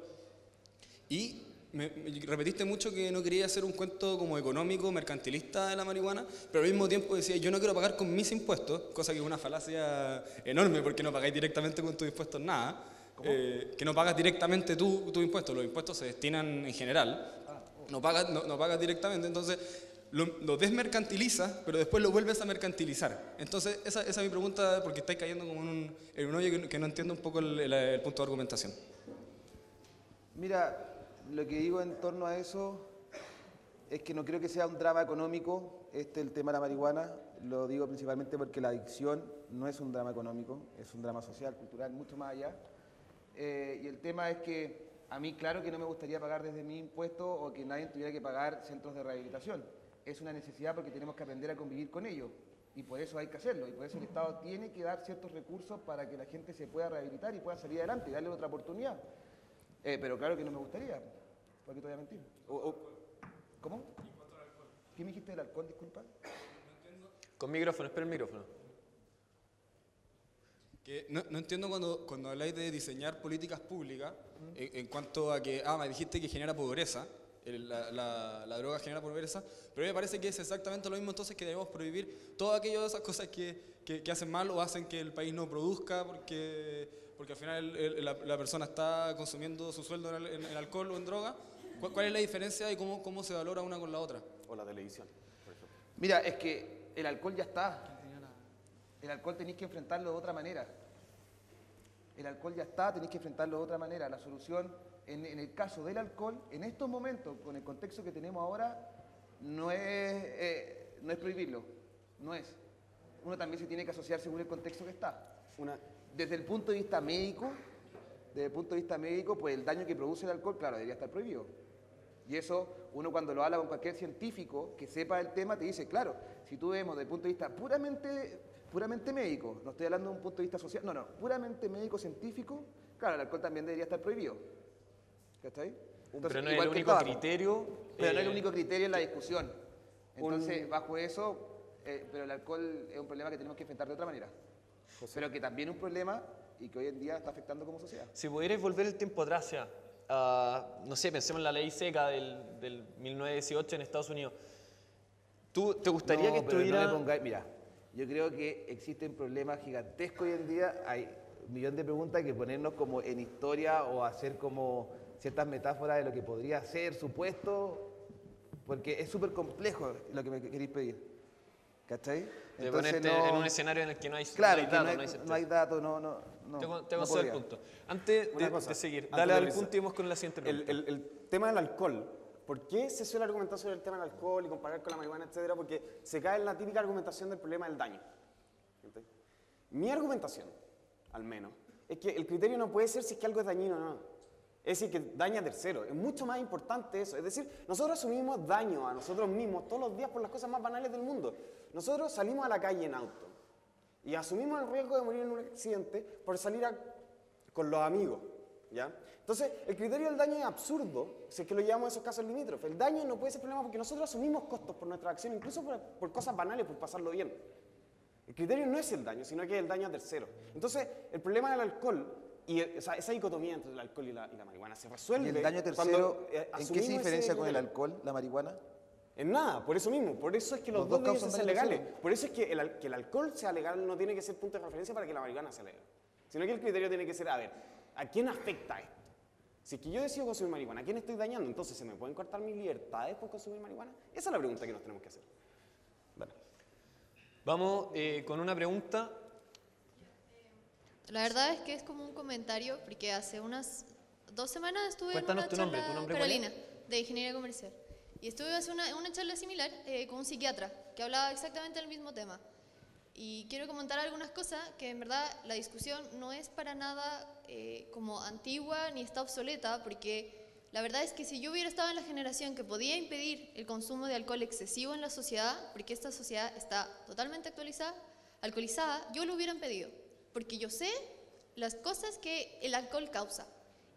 y repetiste mucho que no quería hacer un cuento como económico, mercantilista de la marihuana, pero al mismo tiempo decía, yo no quiero pagar con mis impuestos, cosa que es una falacia enorme porque no pagáis directamente con tus impuestos nada, que no pagas directamente tus impuestos, los impuestos se destinan en general, no pagas directamente, entonces lo desmercantilizas, pero después lo vuelves a mercantilizar. Entonces esa es mi pregunta, porque estáis cayendo como en un hoyo que no entiendo un poco el punto de argumentación. Mira, lo que digo en torno a eso es que no creo que sea un drama económico el tema de la marihuana. Lo digo principalmente porque la adicción no es un drama económico, es un drama social, cultural, mucho más allá. Y el tema es que a mí, claro que no me gustaría pagar desde mi impuesto o que nadie tuviera que pagar centros de rehabilitación. Es una necesidad porque tenemos que aprender a convivir con ello. Y por eso hay que hacerlo. Y por eso el Estado tiene que dar ciertos recursos para que la gente se pueda rehabilitar y pueda salir adelante y darle otra oportunidad. Pero claro que no me gustaría. ¿Por qué te voy a mentir? ¿Cómo? ¿Qué me dijiste del alcohol, disculpa? Con micrófono, espera el micrófono. Que no entiendo cuando habláis de diseñar políticas públicas en cuanto a que, me dijiste que genera pobreza, la droga genera pobreza, pero a mí me parece que es exactamente lo mismo entonces que debemos prohibir todas aquellas esas cosas que hacen mal o hacen que el país no produzca porque al final la persona está consumiendo su sueldo en alcohol o en droga. ¿Cuál es la diferencia y cómo se valora una con la otra? O la televisión, por ejemplo. Mira, es que el alcohol ya está. El alcohol tenéis que enfrentarlo de otra manera. El alcohol ya está, tenéis que enfrentarlo de otra manera. La solución, en el caso del alcohol, en estos momentos, con el contexto que tenemos ahora, no es prohibirlo. No es. Uno también se tiene que asociar según el contexto que está. Desde el punto de vista médico, pues el daño que produce el alcohol, claro, debería estar prohibido. Y eso, uno cuando lo habla con cualquier científico que sepa el tema, te dice, claro, si tú vemos desde el punto de vista puramente médico, no estoy hablando de un punto de vista social, no, puramente médico, científico, claro, el alcohol también debería estar prohibido. ¿Cachai? Entonces, pero no es el único criterio. Pero no es el único criterio en la discusión. Entonces, bajo eso, pero el alcohol es un problema que tenemos que enfrentar de otra manera. Pero que también es un problema y que hoy en día está afectando como sociedad. Si pudierais volver el tiempo atrás, no sé, pensemos en la ley seca del 1918 en Estados Unidos. ¿Te gustaría que estuviera...? Mira, yo creo que existen problemas gigantescos hoy en día. Hay un millón de preguntas que ponernos como en historia o hacer como ciertas metáforas de lo que podría ser, supuesto, porque es súper complejo lo que me queréis pedir. ¿Cachai? De ponerte en un escenario en el que no hay datos, no hay datos, no. Te concedo el punto. Antes de seguir, dale al punto y vamos con la siguiente pregunta. El tema del alcohol. ¿Por qué se suele argumentar sobre el tema del alcohol y comparar con la marihuana, etcétera? Porque se cae en la típica argumentación del problema del daño. ¿Entiendes? Mi argumentación, al menos, es que el criterio no puede ser si es que algo es dañino o no. Es decir, que daña a terceros. Es mucho más importante eso. Es decir, nosotros asumimos daño a nosotros mismos todos los días por las cosas más banales del mundo. Nosotros salimos a la calle en auto y asumimos el riesgo de morir en un accidente por salir con los amigos, ¿ya? Entonces, el criterio del daño es absurdo si es que lo llevamos a esos casos limítrofes. El daño no puede ser problema porque nosotros asumimos costos por nuestra acción, incluso por cosas banales, por pasarlo bien. El criterio no es el daño, sino que es el daño a terceros. Entonces, el problema del alcohol y esa dicotomía entre el alcohol y la marihuana se resuelve. ¿Y el daño a tercero, en qué se diferencia con el alcohol, la marihuana? En nada, por eso mismo. Por eso es que los dos deberían ser legales. Por eso es que el alcohol sea legal no tiene que ser punto de referencia para que la marihuana sea legal. Sino que el criterio tiene que ser, a ver, ¿a quién afecta esto? Si es que yo decido consumir marihuana, ¿a quién estoy dañando? Entonces, ¿se me pueden cortar mis libertades por consumir marihuana? Esa es la pregunta que nos tenemos que hacer. Vale. Vamos con una pregunta. La verdad es que es como un comentario, porque hace unas 2 semanas estuve Cuéntanos en una charla, tu nombre Carolina, de Ingeniería Comercial. Y estuve hace una charla similar con un psiquiatra que hablaba exactamente del mismo tema. Y quiero comentar algunas cosas que en verdad la discusión no es para nada como antigua ni está obsoleta, porque la verdad es que si yo hubiera estado en la generación que podía impedir el consumo de alcohol excesivo en la sociedad, porque esta sociedad está totalmente alcoholizada, yo lo hubiera impedido, porque yo sé las cosas que el alcohol causa.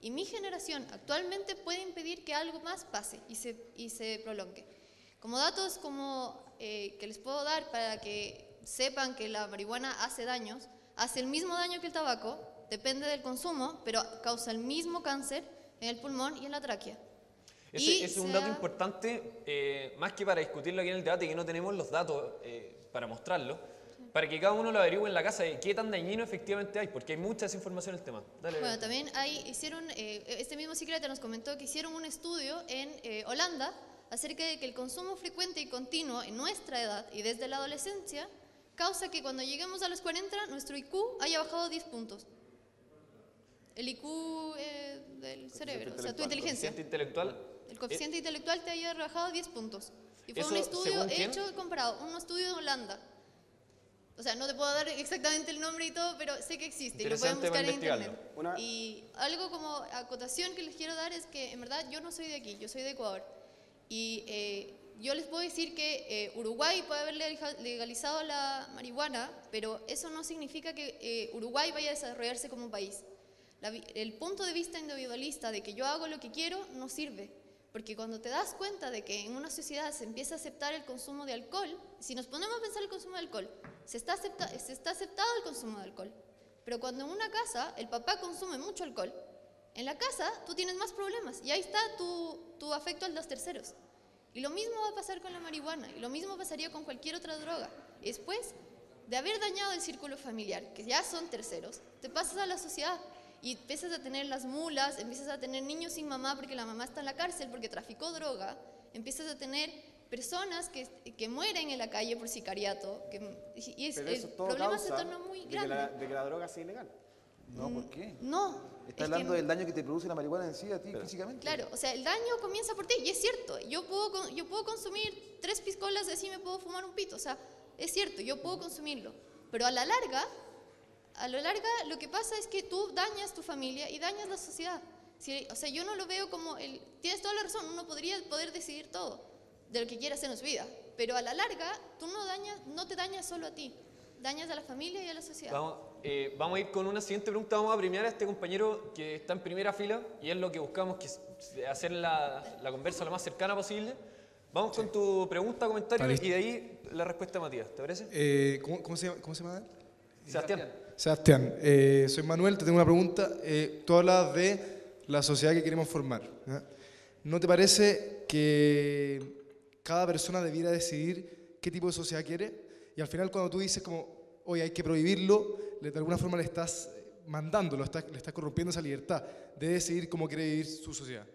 Y mi generación actualmente puede impedir que algo más pase y se prolongue. Como datos que les puedo dar para que sepan que la marihuana hace daños, hace el mismo daño que el tabaco, depende del consumo, pero causa el mismo cáncer en el pulmón y en la tráquea. Ese es un dato importante, más que para discutirlo aquí en el debate, que no tenemos los datos para mostrarlo, para que cada uno lo averigüe en la casa de qué tan dañino efectivamente hay, porque hay mucha desinformación en el tema. Dale. Bueno, también este mismo psiquiatra nos comentó que hicieron un estudio en Holanda acerca de que el consumo frecuente y continuo en nuestra edad y desde la adolescencia causa que cuando lleguemos a los 40 nuestro IQ haya bajado 10 puntos. El IQ del cerebro, o sea, tu inteligencia. El coeficiente intelectual te haya rebajado 10 puntos. Y fue un estudio hecho comparado, un estudio de Holanda. O sea, no te puedo dar exactamente el nombre y todo, pero sé que existe y lo pueden buscar en internet. Y algo como acotación que les quiero dar es que en verdad yo no soy de aquí, yo soy de Ecuador. Y yo les puedo decir que Uruguay puede haber legalizado la marihuana, pero eso no significa que Uruguay vaya a desarrollarse como país. El punto de vista individualista de que yo hago lo que quiero no sirve. Porque cuando te das cuenta de que en una sociedad se empieza a aceptar el consumo de alcohol, si nos ponemos a pensar el consumo de alcohol, se está aceptado el consumo de alcohol. Pero cuando en una casa el papá consume mucho alcohol, en la casa tú tienes más problemas y ahí está tu afecto a los terceros. Y lo mismo va a pasar con la marihuana y lo mismo pasaría con cualquier otra droga. Después de haber dañado el círculo familiar, que ya son terceros, te pasas a la sociedad. Y empiezas a tener las mulas, empiezas a tener niños sin mamá porque la mamá está en la cárcel porque traficó droga, empiezas a tener personas que mueren en la calle por sicariato, y el problema se torna muy grande. De que la droga sea ilegal. No, ¿por qué? No. Estás hablando del daño que te produce la marihuana en sí a ti físicamente. Claro, o sea, el daño comienza por ti, y es cierto, yo puedo consumir 3 piscolas y así me puedo fumar un pito, o sea, es cierto, yo puedo consumirlo, pero a la larga, lo que pasa es que tú dañas tu familia y dañas la sociedad. O sea, yo no lo veo como tienes toda la razón, uno podría poder decidir todo de lo que quiera hacer en su vida, pero a la larga tú no te dañas solo a ti, dañas a la familia y a la sociedad. Vamos a ir con una siguiente pregunta. Vamos a premiar a este compañero que está en primera fila y es lo que buscamos, que es hacer la conversa lo más cercana posible. Vamos con tu pregunta, comentario y de ahí la respuesta de Matías, ¿te parece? ¿Cómo se llama él? Sebastián. Soy Manuel, te tengo una pregunta. Tú hablas de la sociedad que queremos formar. ¿No te parece que cada persona debiera decidir qué tipo de sociedad quiere? Y al final cuando tú dices como, oye, hay que prohibirlo, de alguna forma le estás mandando, le estás corrompiendo esa libertad de decidir cómo quiere vivir su sociedad.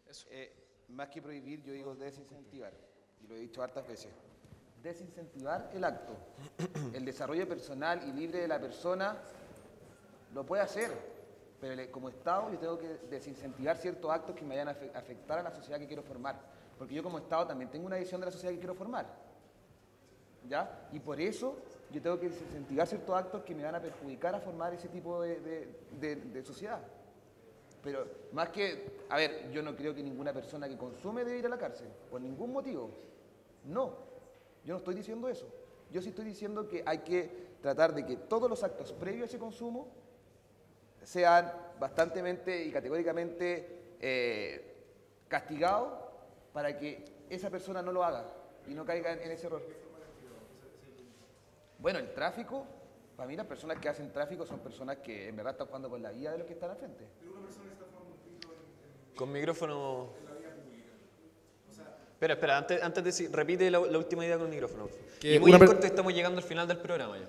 Eso. Más que prohibir, yo digo desincentivar, y lo he dicho hartas veces. Desincentivar el acto. El desarrollo personal y libre de la persona lo puede hacer, pero como Estado yo tengo que desincentivar ciertos actos que me vayan a afectar a la sociedad que quiero formar, porque yo como Estado también tengo una visión de la sociedad que quiero formar, ¿ya? Y por eso yo tengo que desincentivar ciertos actos que me van a perjudicar a formar ese tipo de sociedad. Pero más que, a ver, yo no creo que ninguna persona que consume debe ir a la cárcel, por ningún motivo, no. Yo no estoy diciendo eso. Yo sí estoy diciendo que hay que tratar de que todos los actos previos a ese consumo sean bastantemente y categóricamente castigados para que esa persona no lo haga y no caiga en ese error. Bueno, el tráfico, para mí las personas que hacen tráfico son personas que en verdad están jugando con la vida de los que están al frente. Pero una persona que está jugando un pito Con micrófono. en la vía pública. O sea, Espera, antes de decir, repite la última idea con el micrófono. Que Y muy una en corto, estamos llegando al final del programa ya.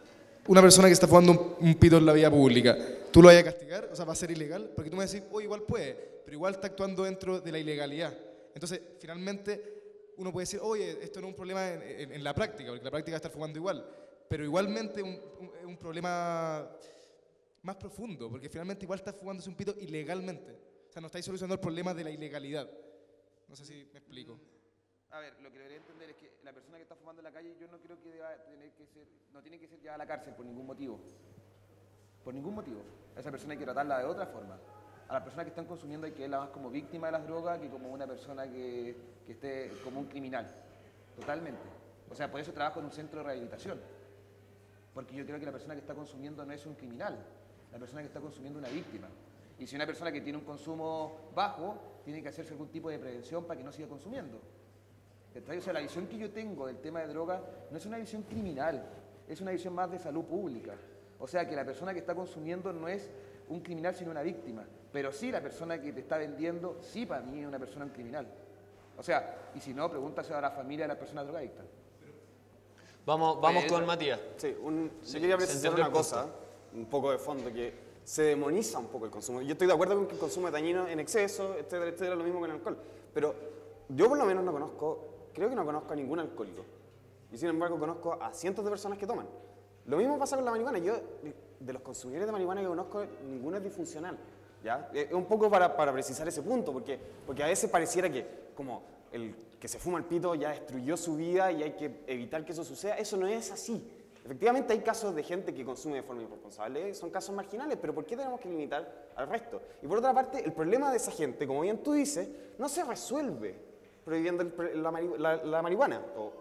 una persona que está jugando un pito en la vía pública, ¿tú lo vas a castigar? O sea, ¿va a ser ilegal? Porque tú me decís, oh, igual puede, pero igual está actuando dentro de la ilegalidad. Entonces, finalmente, uno puede decir, oye, esto no es un problema en la práctica, porque la práctica va a estar fumando igual, pero igualmente es un problema más profundo, porque finalmente igual está fumándose un pito ilegalmente. O sea, no estáis solucionando el problema de la ilegalidad. No sé si me explico. A ver, lo que debería entender es que la persona que está fumando en la calle yo no creo que deba no tiene que ser llevada a la cárcel por ningún motivo. Por ningún motivo. A esa persona hay que tratarla de otra forma. A las personas que están consumiendo hay que verla más como víctima de las drogas que como una persona que esté como un criminal. Totalmente. O sea, por eso trabajo en un centro de rehabilitación. Porque yo creo que la persona que está consumiendo no es un criminal. La persona que está consumiendo es una víctima. Y si una persona que tiene un consumo bajo, tiene que hacerse algún tipo de prevención para que no siga consumiendo. O sea, la visión que yo tengo del tema de droga no es una visión criminal, es una visión más de salud pública. O sea, que la persona que está consumiendo no es un criminal sino una víctima. Pero sí, la persona que te está vendiendo, sí para mí es una persona un criminal. O sea, y si no, pregúntase a la familia de las personas drogadictas. Vamos con Matías. Sí, yo quería precisar una cosa, un poco de fondo, que se demoniza un poco el consumo. Yo estoy de acuerdo con que el consumo es dañino en exceso, etcétera, etcétera, lo mismo con el alcohol. Pero yo por lo menos creo que no conozco a ningún alcohólico. Y sin embargo conozco a cientos de personas que toman. Lo mismo pasa con la marihuana. Yo, de los consumidores de marihuana que conozco, ninguno es disfuncional. ¿Ya? Es un poco para precisar ese punto, porque a veces pareciera que como el que se fuma el pito ya destruyó su vida y hay que evitar que eso suceda. Eso no es así. Efectivamente hay casos de gente que consume de forma irresponsable, son casos marginales, pero ¿por qué tenemos que limitar al resto? Y por otra parte, el problema de esa gente, como bien tú dices, no se resuelve prohibiendo la marihuana o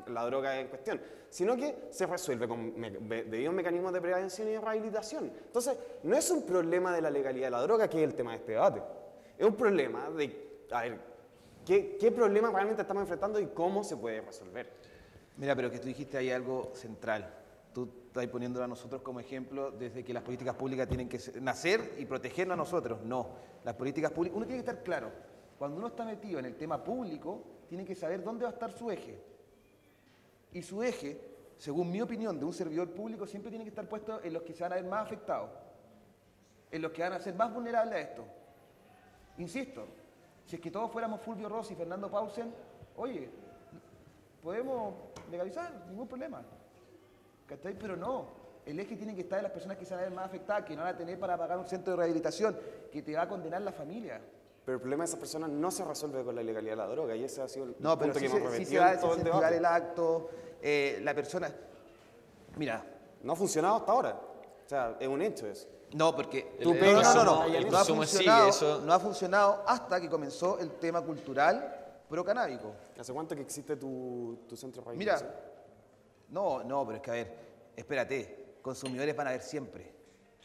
la droga en cuestión, sino que se resuelve debido a mecanismos de prevención y de rehabilitación. Entonces, no es un problema de la legalidad de la droga, que es el tema de este debate. Es un problema de, a ver, ¿qué problema realmente estamos enfrentando y cómo se puede resolver? Mira, pero que tú dijiste ahí algo central. Tú estás poniéndolo a nosotros como ejemplo desde que las políticas públicas tienen que nacer y protegernos a nosotros. No, las políticas públicas, uno tiene que estar claro. Cuando uno está metido en el tema público, tiene que saber dónde va a estar su eje. Y su eje, según mi opinión, de un servidor público, siempre tiene que estar puesto en los que se van a ver más afectados, en los que van a ser más vulnerables a esto. Insisto, si es que todos fuéramos Fulvio Rossi y Fernando Pausen, oye, podemos legalizar, ningún problema. ¿Cachai? Pero no, el eje tiene que estar en las personas que se van a ver más afectadas, que no van a tener para pagar un centro de rehabilitación, que te va a condenar la familia. Pero el problema de esas personas no se resuelve con la ilegalidad de la droga, y ese ha sido el punto que hemos repetido sí se va a en todo el desincentivar debate. el acto, la persona... Mira... No ha funcionado hasta ahora. O sea, es un hecho eso. No, porque... No ha funcionado hasta que comenzó el tema cultural pro-canábico. ¿Hace cuánto que existe tu centro de Mira, rehabilitación? no, pero es que a ver, espérate, consumidores van a haber siempre.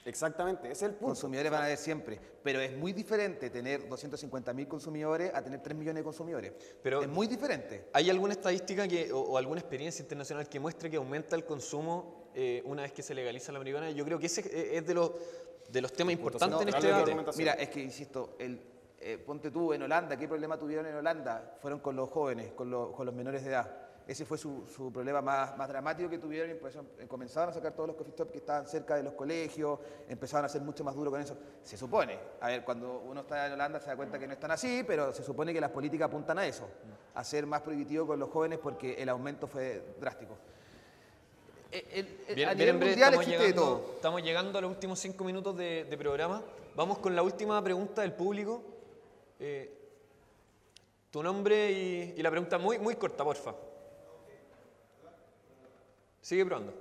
Exactamente, ese es el punto. Consumidores van a haber siempre, pero es muy diferente tener 250.000 consumidores a tener 3 millones de consumidores. Pero es muy diferente. ¿Hay alguna estadística o alguna experiencia internacional que muestre que aumenta el consumo una vez que se legaliza la marihuana? Yo creo que ese es de los temas importantes en este debate. Mira, es que, insisto, ponte tú en Holanda, ¿qué problema tuvieron en Holanda? Fueron con los jóvenes, con los menores de edad. Ese fue su problema más dramático que tuvieron y pues, comenzaron a sacar todos los coffee shops que estaban cerca de los colegios, empezaron a ser mucho más duro con eso. Se supone, a ver, cuando uno está en Holanda se da cuenta que no están así, pero se supone que las políticas apuntan a eso, a ser más prohibitivo con los jóvenes porque el aumento fue drástico. Bien, a nivel mundial existe de todo. Estamos llegando a los últimos 5 minutos de programa. Vamos con la última pregunta del público. Tu nombre y la pregunta muy corta, porfa. Sigue probando.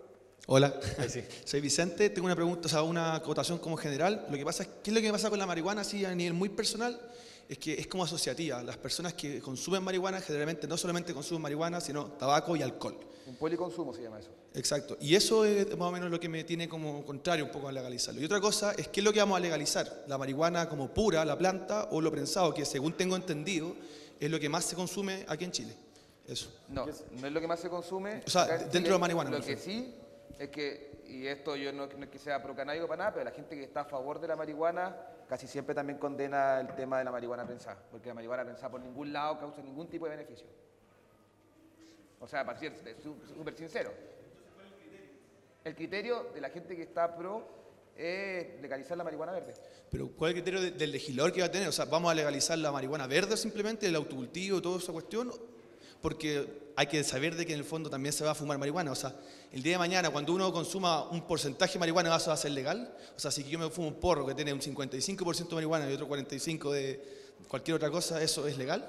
Hola, Ahí sí. soy Vicente. Tengo una pregunta, o sea, una acotación como general. Lo que pasa es, ¿qué es lo que pasa con la marihuana así a nivel muy personal? Es que es como asociativa. Las personas que consumen marihuana generalmente no solamente consumen marihuana, sino tabaco y alcohol. Un policonsumo se llama eso. Exacto. Y eso es más o menos lo que me tiene como contrario un poco a legalizarlo. Y otra cosa es, ¿qué es lo que vamos a legalizar? ¿La marihuana como pura, la planta, o lo prensado, que según tengo entendido es lo que más se consume aquí en Chile? Eso. No es lo que más se consume. O sea, dentro de la marihuana. Lo que sí es que, y esto yo no es que sea pro-canábico para nada, pero la gente que está a favor de la marihuana casi siempre también condena el tema de la marihuana prensada, porque la marihuana prensada por ningún lado causa ningún tipo de beneficio. O sea, para ser súper sincero. El criterio de la gente que está pro es legalizar la marihuana verde. Pero ¿cuál es el criterio del legislador que va a tener? O sea, ¿vamos a legalizar la marihuana verde simplemente, el autocultivo, toda esa cuestión? Porque hay que saber de que en el fondo también se va a fumar marihuana. O sea, el día de mañana, cuando uno consuma un porcentaje de marihuana, ¿eso va a ser legal? O sea, si yo me fumo un porro que tiene un 55% de marihuana y otro 45% de cualquier otra cosa, ¿eso es legal?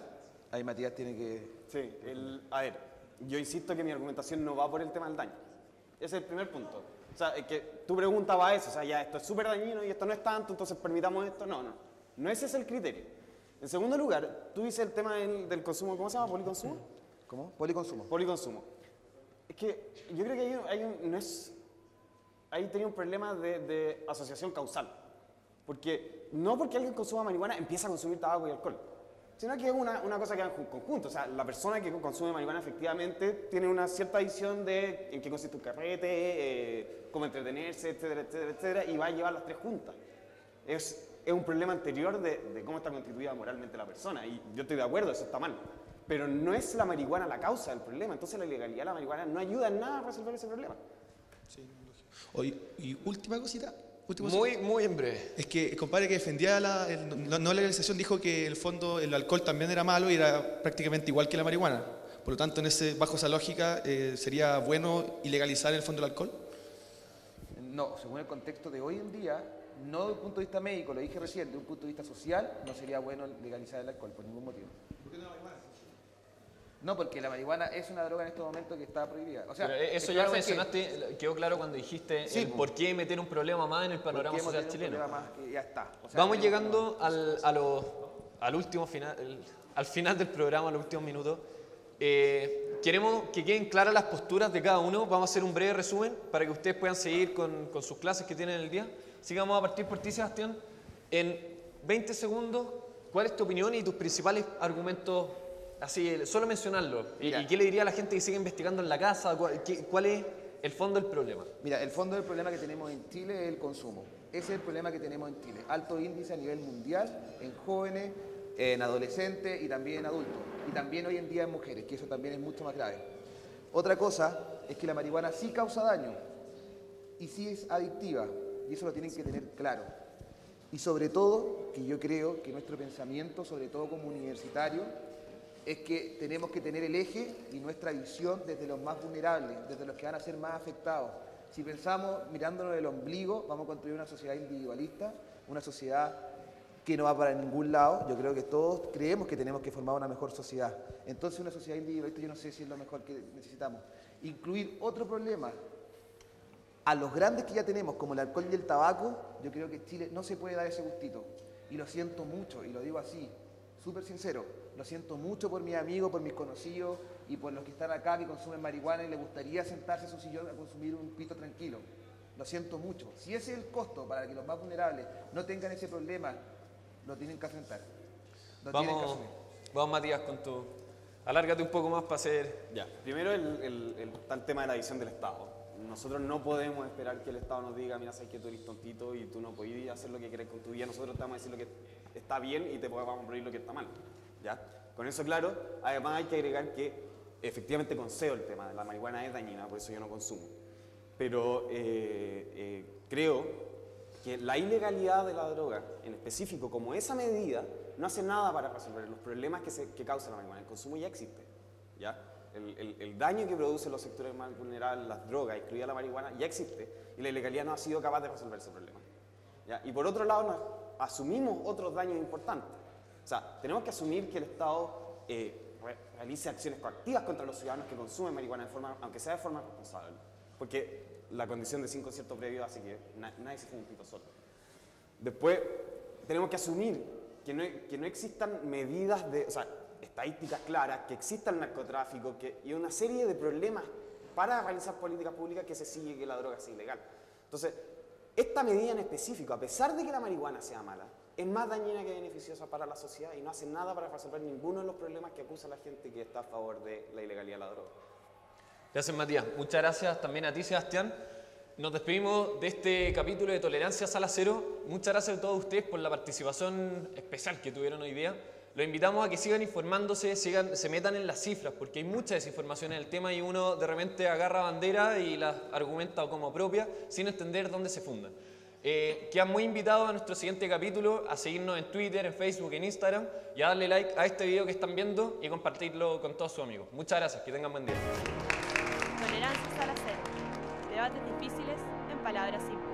Ahí Matías tiene que... Sí, a ver, yo insisto que mi argumentación no va por el tema del daño. Ese es el primer punto. O sea, es que tu pregunta va a eso. O sea, ya esto es súper dañino y esto no es tanto, entonces permitamos esto. No ese es el criterio. En segundo lugar, tú dices el tema del consumo, ¿cómo se llama? ¿Policonsumo? ¿Cómo? Policonsumo. Policonsumo. Es que yo creo que ahí tenía un problema de asociación causal. Porque no porque alguien consuma marihuana empieza a consumir tabaco y alcohol, sino que es una cosa que va en conjunto. O sea, la persona que consume marihuana efectivamente tiene una cierta visión de en qué consiste un carrete, cómo entretenerse, etcétera, etcétera, etcétera, y va a llevar las tres juntas. es un problema anterior de cómo está constituida moralmente la persona. Y yo estoy de acuerdo, eso está mal. Pero no es la marihuana la causa del problema. Entonces la ilegalidad de la marihuana no ayuda en nada a resolver ese problema. Sí, lógico. Y última cosita. Muy en breve. Es que el compadre que defendía la no legalización dijo que en el fondo el alcohol también era malo y era prácticamente igual que la marihuana. Por lo tanto, bajo esa lógica, ¿sería bueno ilegalizar en el fondo el alcohol? No, según el contexto de hoy en día, no desde un punto de vista médico, lo dije recién, desde un punto de vista social, no sería bueno legalizar el alcohol por ningún motivo. ¿Por qué no la marihuana? No, porque la marihuana es una droga en este momento que está prohibida. O sea, pero eso ya lo mencionaste, quedó claro cuando dijiste sí, por qué meter un problema más en el panorama social chileno. Más que ya está. O sea, vamos llegando al último final, al final del programa, a los últimos minutos. Queremos que queden claras las posturas de cada uno. Vamos a hacer un breve resumen para que ustedes puedan seguir con sus clases que tienen el día. Así que vamos a partir por ti, Sebastián. En 20 segundos, ¿cuál es tu opinión y tus principales argumentos? Así, solo mencionarlo. ¿Y qué le diría a la gente que sigue investigando en la casa? ¿Cuál es el fondo del problema? Mira, el fondo del problema que tenemos en Chile es el consumo. Ese es el problema que tenemos en Chile. Alto índice a nivel mundial, en jóvenes, en adolescentes y también en adultos. Y también hoy en día en mujeres, que eso también es mucho más grave. Otra cosa es que la marihuana sí causa daño y sí es adictiva. Y eso lo tienen que tener claro. Y sobre todo, que yo creo que nuestro pensamiento, sobre todo como universitario, es que tenemos que tener el eje y nuestra visión desde los más vulnerables, desde los que van a ser más afectados. Si pensamos mirándonos el ombligo, vamos a construir una sociedad individualista, una sociedad que no va para ningún lado. Yo creo que todos creemos que tenemos que formar una mejor sociedad. Entonces una sociedad individualista yo no sé si es lo mejor que necesitamos. Incluir otro problema a los grandes que ya tenemos, como el alcohol y el tabaco, yo creo que Chile no se puede dar ese gustito. Y lo siento mucho, y lo digo así, súper sincero, lo siento mucho por mis amigos, por mis conocidos y por los que están acá que consumen marihuana y les gustaría sentarse en su sillón a consumir un pito tranquilo. Lo siento mucho. Si ese es el costo para que los más vulnerables no tengan ese problema, lo tienen que afrontar. Vamos, Matías, con tu... Alárgate un poco más para hacer... Ya, primero está el tema de la visión del Estado. Nosotros no podemos esperar que el Estado nos diga, mira, sabes que tú eres tontito y tú no puedes hacer lo que quieres con tu vida. Nosotros te vamos a decir lo que está bien y te vamos a prohibir lo que está mal. ¿Ya? Con eso claro, además hay que agregar que efectivamente concedo el tema, la marihuana es dañina, por eso yo no consumo. Pero creo que la ilegalidad de la droga, en específico como esa medida, no hace nada para resolver los problemas que causa la marihuana. El consumo ya existe. ¿Ya? El daño que producen los sectores más vulnerables, las drogas, incluida la marihuana, ya existe y la ilegalidad no ha sido capaz de resolver ese problema. ¿Ya? Y por otro lado, asumimos otros daños importantes. O sea, tenemos que asumir que el Estado realice acciones coactivas contra los ciudadanos que consumen marihuana, aunque sea de forma responsable. Porque la condición de sin concierto previo hace que nadie se fume un pito solo. Después, tenemos que asumir que no existan medidas estadísticas claras, que exista el narcotráfico y una serie de problemas para realizar políticas públicas que se sigue que la droga sea ilegal. Entonces, esta medida en específico, a pesar de que la marihuana sea mala, es más dañina que beneficiosa para la sociedad y no hace nada para resolver ninguno de los problemas que acusa la gente que está a favor de la ilegalidad de la droga. Gracias, Matías. Muchas gracias también a ti, Sebastián. Nos despedimos de este capítulo de Tolerancia Sala Cero. Muchas gracias a todos ustedes por la participación especial que tuvieron hoy día. Los invitamos a que sigan informándose, se metan en las cifras, porque hay mucha desinformación en el tema y uno de repente agarra bandera y las argumenta como propia sin entender dónde se fundan. Quedan muy invitados a nuestro siguiente capítulo, a seguirnos en Twitter, en Facebook, en Instagram y a darle like a este video que están viendo y compartirlo con todos sus amigos. Muchas gracias, que tengan buen día. Tolerancia Sala Cero. Debates difíciles en palabras simples.